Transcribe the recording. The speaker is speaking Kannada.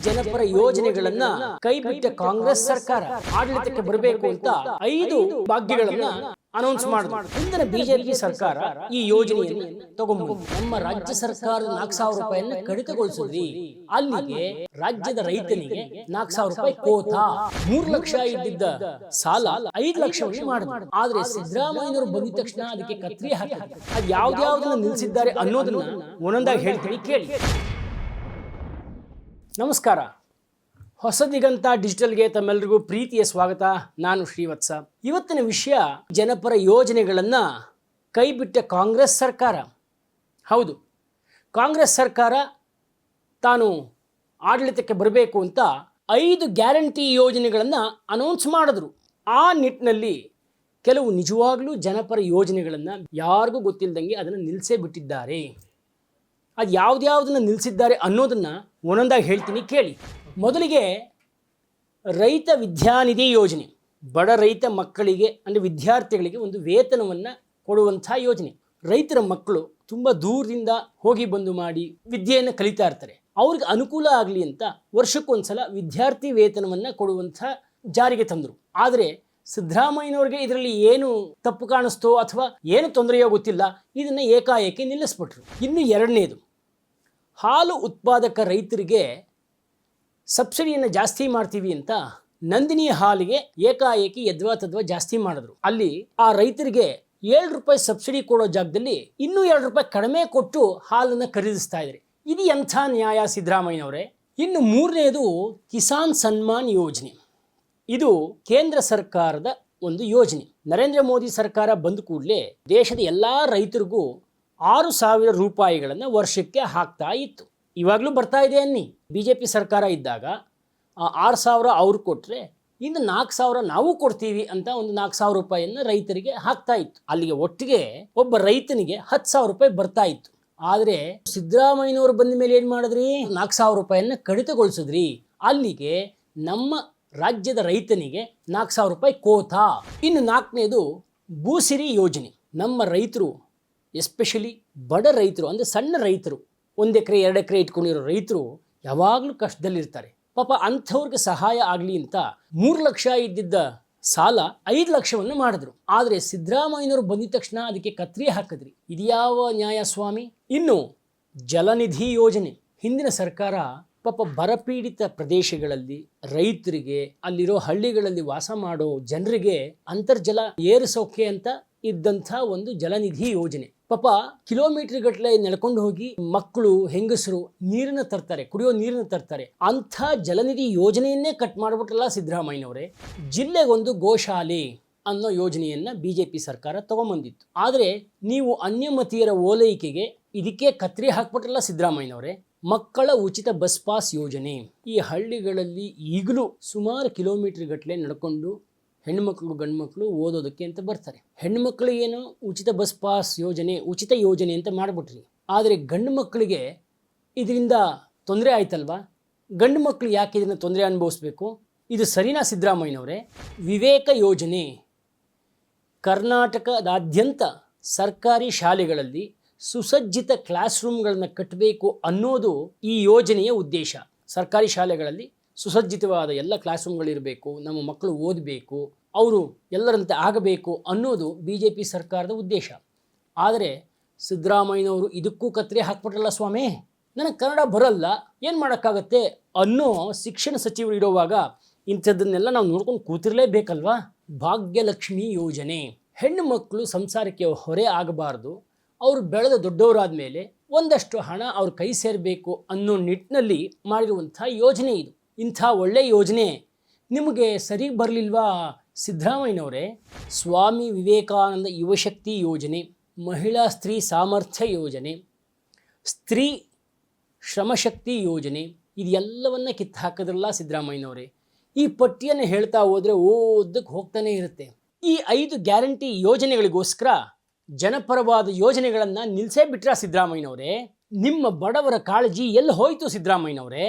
ಜನಪರ ಯೋಜನೆಗಳನ್ನ ಕೈಬಿಟ್ಟ ಕಾಂಗ್ರೆಸ್ ಸರ್ಕಾರ ಆಡಳಿತಕ್ಕೆ ಬರಬೇಕು ಅಂತ 5 ಭಾಗ್ಯಗಳನ್ನ ಅನೌನ್ಸ್ ಮಾಡಿದ್ರು. ಹಿಂದಿನ ಬಿಜೆಪಿ ಸರ್ಕಾರ ಈ ಯೋಜನೆಯನ್ನು ತಗೊಂಡ್ಬಂದು ನಮ್ಮ ರಾಜ್ಯ ಸರ್ಕಾರದ 4,000 ರೂಪಾಯಿಯನ್ನ ಕಡಿತಗೊಳಿಸಿದ್ರಿ. ಅಲ್ಲಿಗೆ ರಾಜ್ಯದ ರೈತನಿಗೆ 4,000 ರೂಪಾಯಿ ಕೋತಾ 3 ಲಕ್ಷ ಇದ್ದಿದ್ದ ಸಾಲ 5 ಲಕ್ಷವನ್ನು ಮಾಡಿದ್ರು. ಆದ್ರೆ ಸಿದ್ದರಾಮಯ್ಯನವರು ಬಂದಿದ ತಕ್ಷಣ ಅದಕ್ಕೆ ಕತ್ರಿ ಹಾಕಿ ಅದು ಯಾವ್ದಾವ್ದನ್ನ ನಿಲ್ಲಿಸಿದ್ದಾರೆ ಅನ್ನೋದನ್ನ ಒಂದೊಂದಾಗಿ ಹೇಳ್ತೀನಿ, ಕೇಳಿ. ನಮಸ್ಕಾರ. ಹೊಸ ದಿಗಂತ ಡಿಜಿಟಲ್ಗೆ ತಮ್ಮೆಲ್ಲರಿಗೂ ಪ್ರೀತಿಯ ಸ್ವಾಗತ. ನಾನು ಶ್ರೀವತ್ಸ. ಇವತ್ತಿನ ವಿಷಯ ಜನಪರ ಯೋಜನೆಗಳನ್ನು ಕೈಬಿಟ್ಟ ಕಾಂಗ್ರೆಸ್ ಸರ್ಕಾರ. ಹೌದು, ಕಾಂಗ್ರೆಸ್ ಸರ್ಕಾರ ತಾನು ಆಡಳಿತಕ್ಕೆ ಬರಬೇಕು ಅಂತ 5 ಗ್ಯಾರಂಟಿ ಯೋಜನೆಗಳನ್ನು ಅನೌನ್ಸ್ ಮಾಡಿದ್ರು. ಆ ನಿಟ್ಟಿನಲ್ಲಿ ಕೆಲವು ನಿಜವಾಗ್ಲೂ ಜನಪರ ಯೋಜನೆಗಳನ್ನು ಯಾರಿಗೂ ಗೊತ್ತಿಲ್ಲದಂಗೆ ಅದನ್ನು ನಿಲ್ಲಿಸೇ ಬಿಟ್ಟಿದ್ದಾರೆ. ಅದು ಯಾವ್ದ್ಯಾವ್ದನ್ನು ನಿಲ್ಲಿಸಿದ್ದಾರೆ ಅನ್ನೋದನ್ನು ಒಂದೊಂದಾಗಿ ಹೇಳ್ತೀನಿ, ಕೇಳಿ. ಮೊದಲಿಗೆ ರೈತ ವಿದ್ಯಾನಿಧಿ ಯೋಜನೆ. ಬಡ ರೈತ ಮಕ್ಕಳಿಗೆ ಅಂದರೆ ವಿದ್ಯಾರ್ಥಿಗಳಿಗೆ ಒಂದು ವೇತನವನ್ನು ಕೊಡುವಂಥ ಯೋಜನೆ. ರೈತರ ಮಕ್ಕಳು ತುಂಬ ದೂರದಿಂದ ಹೋಗಿ ಬಂದು ಮಾಡಿ ವಿದ್ಯೆಯನ್ನು ಕಲಿತಾ ಇರ್ತಾರೆ. ಅವ್ರಿಗೆ ಅನುಕೂಲ ಆಗಲಿ ಅಂತ ವರ್ಷಕ್ಕೊಂದ್ಸಲ ವಿದ್ಯಾರ್ಥಿ ವೇತನವನ್ನು ಕೊಡುವಂಥ ಜಾರಿಗೆ ತಂದರು. ಆದರೆ ಸಿದ್ದರಾಮಯ್ಯನವ್ರಿಗೆ ಇದರಲ್ಲಿ ಏನು ತಪ್ಪು ಕಾಣಿಸ್ತೋ ಅಥವಾ ಏನು ತೊಂದರೆಯೋ ಗೊತ್ತಿಲ್ಲ, ಇದನ್ನು ಏಕಾಏಕಿ ನಿಲ್ಲಿಸ್ಬಿಟ್ರು. ಇನ್ನು ಎರಡನೇದು, ಹಾಲು ಉತ್ಪಾದಕ ರೈತರಿಗೆ ಸಬ್ಸಿಡಿಯನ್ನು ಜಾಸ್ತಿ ಮಾಡ್ತೀವಿ ಅಂತ ನಂದಿನಿ ಹಾಲಿಗೆ ಏಕಾಏಕಿ ಯದ್ವಾ ಜಾಸ್ತಿ ಮಾಡಿದ್ರು. ಅಲ್ಲಿ ಆ ರೈತರಿಗೆ 7 ರೂಪಾಯಿ ಸಬ್ಸಿಡಿ ಕೊಡೋ ಜಾಗದಲ್ಲಿ ಇನ್ನೂ 2 ರೂಪಾಯಿ ಕಡಿಮೆ ಕೊಟ್ಟು ಹಾಲನ್ನು ಖರೀದಿಸ್ತಾ ಇದ್ದಾರೆ. ಇದು ಎಂಥ ನ್ಯಾಯ ಸಿದ್ದರಾಮಯ್ಯನವರೇ? ಇನ್ನು ಮೂರನೇದು ಕಿಸಾನ್ ಸನ್ಮಾನ್ ಯೋಜನೆ. ಇದು ಕೇಂದ್ರ ಸರ್ಕಾರದ ಒಂದು ಯೋಜನೆ. ನರೇಂದ್ರ ಮೋದಿ ಸರ್ಕಾರ ಬಂದ ಕೂಡಲೇ ದೇಶದ ಎಲ್ಲ ರೈತರಿಗೂ 6,000 ರೂಪಾಯಿಗಳನ್ನು ವರ್ಷಕ್ಕೆ ಹಾಕ್ತಾ ಇತ್ತು. ಇವಾಗಲೂ ಬರ್ತಾ ಇದೆ ಅನ್ನಿ. ಬಿಜೆಪಿ ಸರ್ಕಾರ ಇದ್ದಾಗ 6,000 ಅವ್ರು ಕೊಟ್ಟರೆ ಇನ್ನು 4,000 ನಾವು ಕೊಡ್ತೀವಿ ಅಂತ ಒಂದು 4,000 ರೂಪಾಯಿಯನ್ನು ರೈತರಿಗೆ ಹಾಕ್ತಾ ಇತ್ತು. ಅಲ್ಲಿಗೆ ಒಟ್ಟಿಗೆ ಒಬ್ಬ ರೈತನಿಗೆ 10,000 ರೂಪಾಯಿ ಬರ್ತಾ ಇತ್ತು. ಆದರೆ ಸಿದ್ದರಾಮಯ್ಯನವರು ಬಂದ ಮೇಲೆ ಏನು ಮಾಡಿದ್ರಿ? 4,000 ರೂಪಾಯಿಯನ್ನು ಕಡಿತಗೊಳಿಸಿದ್ರಿ. ಅಲ್ಲಿಗೆ ನಮ್ಮ ರಾಜ್ಯದ ರೈತನಿಗೆ 4,000 ರೂಪಾಯಿ ಕೋತಾ. ಇನ್ನು 4ನೇದು ಭೂಸಿರಿ ಯೋಜನೆ. ನಮ್ಮ ರೈತರು, ಎಸ್ಪೆಷಲಿ ಬಡ ರೈತರು ಅಂದರೆ ಸಣ್ಣ ರೈತರು, 1 ಎಕರೆ 2 ಎಕರೆ ಇಟ್ಕೊಂಡಿರೋ ರೈತರು ಯಾವಾಗಲೂ ಕಷ್ಟದಲ್ಲಿರ್ತಾರೆ. ಪಾಪ ಅಂಥವ್ರಿಗೆ ಸಹಾಯ ಆಗಲಿ ಅಂತ 3 ಲಕ್ಷ ಇದ್ದಿದ್ದ ಸಾಲ 5 ಲಕ್ಷವನ್ನು ಮಾಡಿದ್ರು. ಆದರೆ ಸಿದ್ದರಾಮಯ್ಯನವರು ಬಂದಿದ ತಕ್ಷಣ ಅದಕ್ಕೆ ಕತ್ರಿ ಹಾಕಿದ್ರಿ. ಇದ್ಯಾವ ನ್ಯಾಯ ಸ್ವಾಮಿ? ಇನ್ನು ಜಲನಿಧಿ ಯೋಜನೆ. ಹಿಂದಿನ ಸರ್ಕಾರ ಪಾಪ ಬರಪೀಡಿತ ಪ್ರದೇಶಗಳಲ್ಲಿ ರೈತರಿಗೆ, ಅಲ್ಲಿರೋ ಹಳ್ಳಿಗಳಲ್ಲಿ ವಾಸ ಮಾಡೋ ಜನರಿಗೆ ಅಂತರ್ಜಲ ಏರಿಸೋಕೆ ಅಂತ ಇದ್ದಂಥ ಒಂದು ಜಲನಿಧಿ ಯೋಜನೆ. ಪಾಪ ಕಿಲೋಮೀಟರ್ ಗಟ್ಟಲೆ ನಡ್ಕೊಂಡು ಹೋಗಿ ಮಕ್ಕಳು, ಹೆಂಗಸರು ನೀರನ್ನು ತರ್ತಾರೆ, ಕುಡಿಯೋ ನೀರನ್ನು ತರ್ತಾರೆ. ಅಂಥ ಜಲನಿಧಿ ಯೋಜನೆಯನ್ನೇ ಕಟ್ ಮಾಡಿಬಿಟ್ರಲ್ಲ ಸಿದ್ದರಾಮಯ್ಯನವರೇ. ಜಿಲ್ಲೆಗೊಂದು ಗೋಶಾಲೆ ಅನ್ನೋ ಯೋಜನೆಯನ್ನು ಬಿಜೆಪಿ ಸರ್ಕಾರ ತಗೊಂಬಂದಿತ್ತು. ಆದರೆ ನೀವು ಅನ್ಯಮತೀಯರ ಓಲೈಕೆಗೆ ಇದಕ್ಕೆ ಕತ್ರಿ ಹಾಕ್ಬಿಟ್ರಲ್ಲ ಸಿದ್ದರಾಮಯ್ಯನವರೇ. ಮಕ್ಕಳ ಉಚಿತ ಬಸ್ ಪಾಸ್ ಯೋಜನೆ. ಈ ಹಳ್ಳಿಗಳಲ್ಲಿ ಈಗಲೂ ಸುಮಾರು ಕಿಲೋಮೀಟರ್ ಗಟ್ಟಲೆ ನಡ್ಕೊಂಡು ಹೆಣ್ಮಕ್ಳು ಗಂಡು ಮಕ್ಕಳು ಓದೋದಕ್ಕೆ ಅಂತ ಬರ್ತಾರೆ. ಹೆಣ್ಮಕ್ಳಿಗೇನು ಉಚಿತ ಬಸ್ ಪಾಸ್ ಯೋಜನೆ, ಉಚಿತ ಯೋಜನೆ ಅಂತ ಮಾಡಿಬಿಟ್ರಿ. ಆದರೆ ಗಂಡು ಮಕ್ಕಳಿಗೆ ಇದರಿಂದ ತೊಂದರೆ ಆಯ್ತಲ್ವಾ? ಗಂಡು ಮಕ್ಕಳು ಯಾಕೆ ಇದನ್ನು ತೊಂದರೆ ಅನುಭವಿಸ್ಬೇಕು? ಇದು ಸರಿನಾ ಸಿದ್ದರಾಮಯ್ಯನವರೇ? ವಿವೇಕ ಯೋಜನೆ. ಕರ್ನಾಟಕದಾದ್ಯಂತ ಸರ್ಕಾರಿ ಶಾಲೆಗಳಲ್ಲಿ ಸುಸಜ್ಜಿತ ಕ್ಲಾಸ್ ರೂಮ್ಗಳನ್ನು ಕಟ್ಟಬೇಕು ಅನ್ನೋದು ಈ ಯೋಜನೆಯ ಉದ್ದೇಶ. ಸರ್ಕಾರಿ ಶಾಲೆಗಳಲ್ಲಿ ಸುಸಜ್ಜಿತವಾದ ಎಲ್ಲ ಕ್ಲಾಸ್ ರೂಮ್ಗಳಿರಬೇಕು, ನಮ್ಮ ಮಕ್ಕಳು ಓದಬೇಕು, ಅವರು ಎಲ್ಲರಂತೆ ಆಗಬೇಕು ಅನ್ನೋದು BJP ಸರ್ಕಾರದ ಉದ್ದೇಶ. ಆದರೆ ಸಿದ್ದರಾಮಯ್ಯನವರು ಇದಕ್ಕೂ ಕತ್ರಿ ಹಾಕ್ಬಿಟ್ರಲ್ಲ ಸ್ವಾಮಿ. ನನಗೆ ಕನ್ನಡ ಬರಲ್ಲ, ಏನು ಮಾಡೋಕ್ಕಾಗತ್ತೆ ಅನ್ನೋ ಶಿಕ್ಷಣ ಸಚಿವರು ಇರೋವಾಗ ಇಂಥದ್ದನ್ನೆಲ್ಲ ನಾವು ನೋಡ್ಕೊಂಡು ಕೂತಿರಲೇಬೇಕಲ್ವಾ? ಭಾಗ್ಯಲಕ್ಷ್ಮಿ ಯೋಜನೆ. ಹೆಣ್ಣು ಮಕ್ಕಳು ಸಂಸಾರಕ್ಕೆ ಹೊರೆ ಆಗಬಾರ್ದು, ಅವರು ಬೆಳೆದ ದೊಡ್ಡವರಾದ ಮೇಲೆ ಒಂದಷ್ಟು ಹಣ ಅವ್ರ ಕೈ ಸೇರಬೇಕು ಅನ್ನೋ ನಿಟ್ಟಿನಲ್ಲಿ ಮಾಡಿರುವಂಥ ಯೋಜನೆ ಇದು. ಇಂಥ ಒಳ್ಳೆಯ ಯೋಜನೆ ನಿಮಗೆ ಸರಿ ಬರಲಿಲ್ವಾ ಸಿದ್ದರಾಮಯ್ಯನವರೇ? ಸ್ವಾಮಿ ವಿವೇಕಾನಂದ ಯುವಶಕ್ತಿ ಯೋಜನೆ, ಮಹಿಳಾ ಸ್ತ್ರೀ ಸಾಮರ್ಥ್ಯ ಯೋಜನೆ, ಸ್ತ್ರೀ ಶ್ರಮಶಕ್ತಿ ಯೋಜನೆ, ಇದೆಲ್ಲವನ್ನ ಕಿತ್ತು ಹಾಕಿದ್ರಲ್ಲ ಸಿದ್ದರಾಮಯ್ಯನವರೇ. ಈ ಪಟ್ಟಿಯನ್ನು ಹೇಳ್ತಾ ಹೋದರೆ ಓದಕ್ಕೆ ಹೋಗ್ತಾನೆ ಇರುತ್ತೆ. ಈ 5 ಗ್ಯಾರಂಟಿ ಯೋಜನೆಗಳಿಗೋಸ್ಕರ ಜನಪರವಾದ ಯೋಜನೆಗಳನ್ನು ನಿಲ್ಲಿಸೇ ಬಿಟ್ರಾ ಸಿದ್ದರಾಮಯ್ಯನವರೇ? ನಿಮ್ಮ ಬಡವರ ಕಾಳಜಿ ಎಲ್ಲಿ ಹೋಯಿತು ಸಿದ್ದರಾಮಯ್ಯನವರೇ?